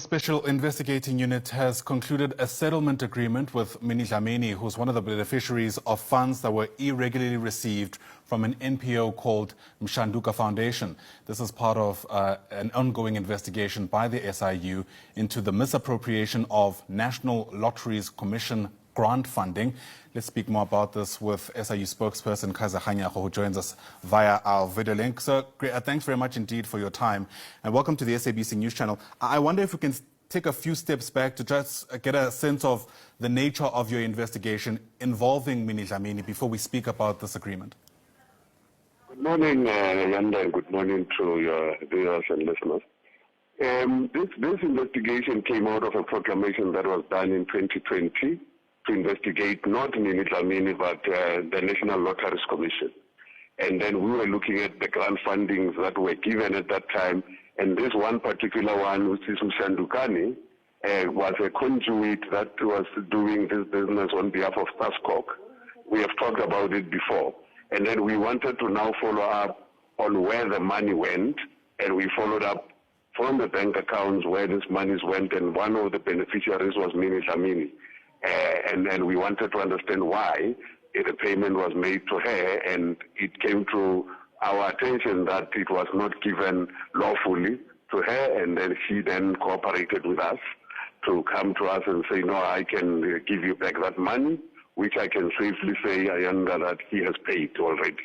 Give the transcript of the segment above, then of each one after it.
Special Investigating Unit has concluded a settlement agreement with Minnie Dlamini, who's one of the beneficiaries of funds that were irregularly received from an NPO called Mshanduka Foundation. This is part of an ongoing investigation by the SIU into the misappropriation of National Lotteries Commission grant funding. Let's speak more about this with SIU spokesperson Kaiser Kganyago, who joins us via our video link. So, thanks very much indeed for your time, and welcome to the SABC News Channel. I wonder if we can take a few steps back to just get a sense of the nature of your investigation involving Minnie Dlamini before we speak about this agreement. Good morning, Yanda, and good morning to your viewers and listeners. This investigation came out of a proclamation that was done in 2020 to investigate not Minnie Dlamini but the National Lotteries Commission. And then we were looking at the grant fundings that were given at that time, and this one particular one, which is Mshandukani, was a conduit that was doing this business on behalf of Sascoc. We have talked about it before. And then we wanted to now follow up on where the money went, and we followed up from the bank accounts where these monies went, and one of the beneficiaries was Minnie Dlamini. And we wanted to understand why the payment was made to her, and it came to our attention that it was not given lawfully to her, and then she then cooperated with us to come to us and say, no, I can give you back that money, which I can safely say, Ayanda, that he has paid already.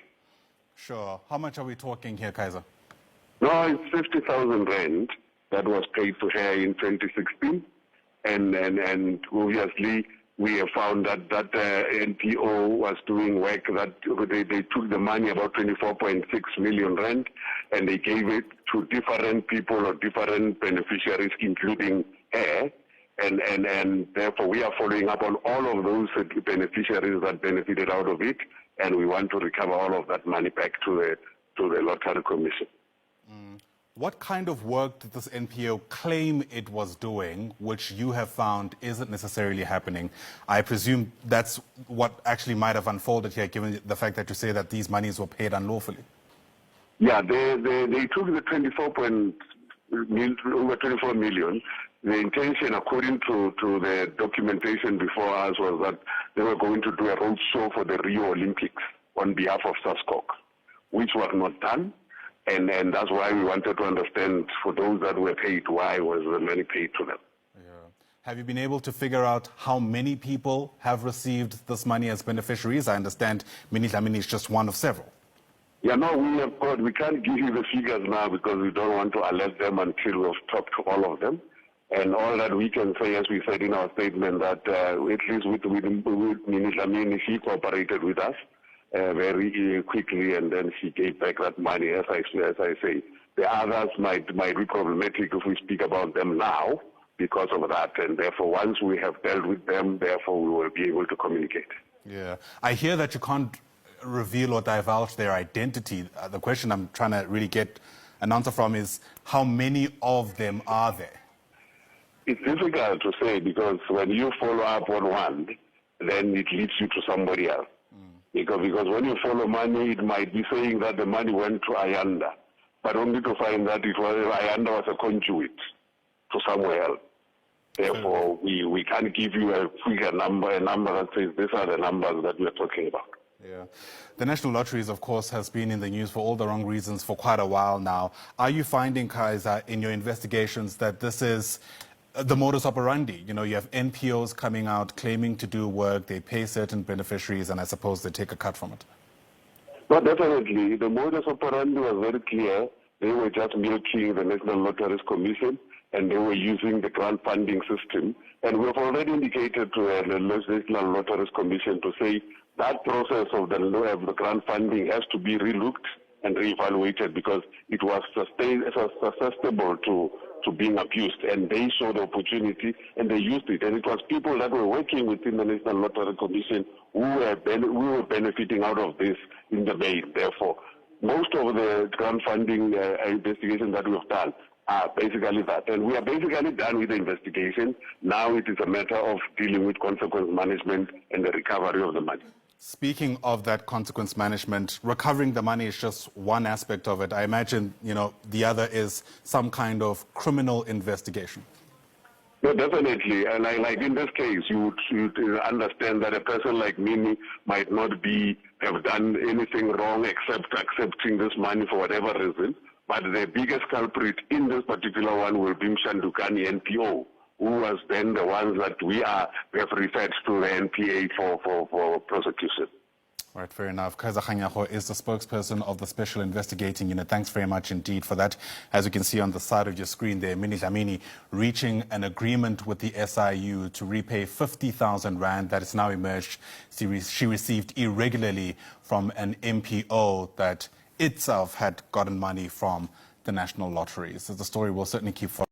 Sure. How much are we talking here, Kaiser? No, it's 50,000 rand that was paid to her in 2016. And obviously, we have found that NPO was doing work that they took the money, about 24.6 million rand, and they gave it to different people or different beneficiaries, including her. And therefore, we are following up on all of those beneficiaries that benefited out of it, and we want to recover all of that money back to the Lottery Commission. What kind of work did this NPO claim it was doing, which you have found isn't necessarily happening? I presume that's what actually might have unfolded here, given the fact that you say that these monies were paid unlawfully. Yeah, they took the over 24 million. The intention, according to the documentation before us, was that they were going to do a roadshow for the Rio Olympics on behalf of Sascoc, which was not done. And that's why we wanted to understand, for those that were paid, why was the money paid to them. Yeah. Have you been able to figure out how many people have received this money as beneficiaries? I understand Minnie Dlamini is just one of several. Yeah, no, we can't give you the figures now because we don't want to alert them until we've talked to all of them. And all that we can say, as we said in our statement, that at least with Minnie Dlamini, she cooperated with us very quickly, and then she gave back that money, as I say. The others might be problematic if we speak about them now because of that, and therefore once we have dealt with them, therefore we will be able to communicate. Yeah, I hear that you can't reveal or divulge their identity. The question I'm trying to really get an answer from is, how many of them are there? It's difficult to say because when you follow up on one, then it leads you to somebody else. Because when you follow money, it might be saying that the money went to Ayanda, but only to find that Ayanda was a conduit to somewhere else. Therefore, we can't give you a figure number, a number that says these are the numbers that we are talking about. Yeah. The National Lotteries, of course, has been in the news for all the wrong reasons for quite a while now. Are you finding, Kaiser, in your investigations that this is the modus operandi? You know, you have NPOs coming out claiming to do work, they pay certain beneficiaries, and I suppose they take a cut from it. No, definitely. The modus operandi was very clear. They were just milking the National Lotteries Commission, and they were using the grant funding system. And we have already indicated to the National Lotteries Commission to say that process of the grant funding has to be relooked and reevaluated because it was susceptible to being abused, and they saw the opportunity and they used it. And it was people that were working within the National Lottery Commission who were benefiting out of this in the main. Therefore, most of the grant funding investigations that we have done are basically that. And we are basically done with the investigation. Now it is a matter of dealing with consequence management and the recovery of the money. Speaking of that consequence management, recovering the money is just one aspect of it. I imagine, the other is some kind of criminal investigation. No, definitely. And like in this case, you would understand that a person like Mini might not have done anything wrong except accepting this money for whatever reason. But the biggest culprit in this particular one will be Mshandukani NPO, who was then the ones that we have referred to the NPA for prosecution. Right, fair enough. Kaiser Kganyago is the spokesperson of the Special Investigating Unit. Thanks very much indeed for that. As you can see on the side of your screen there, Minnie Dlamini reaching an agreement with the SIU to repay 50,000 rand that has now emerged she received irregularly from an MPO that itself had gotten money from the National Lottery. So the story will certainly keep following.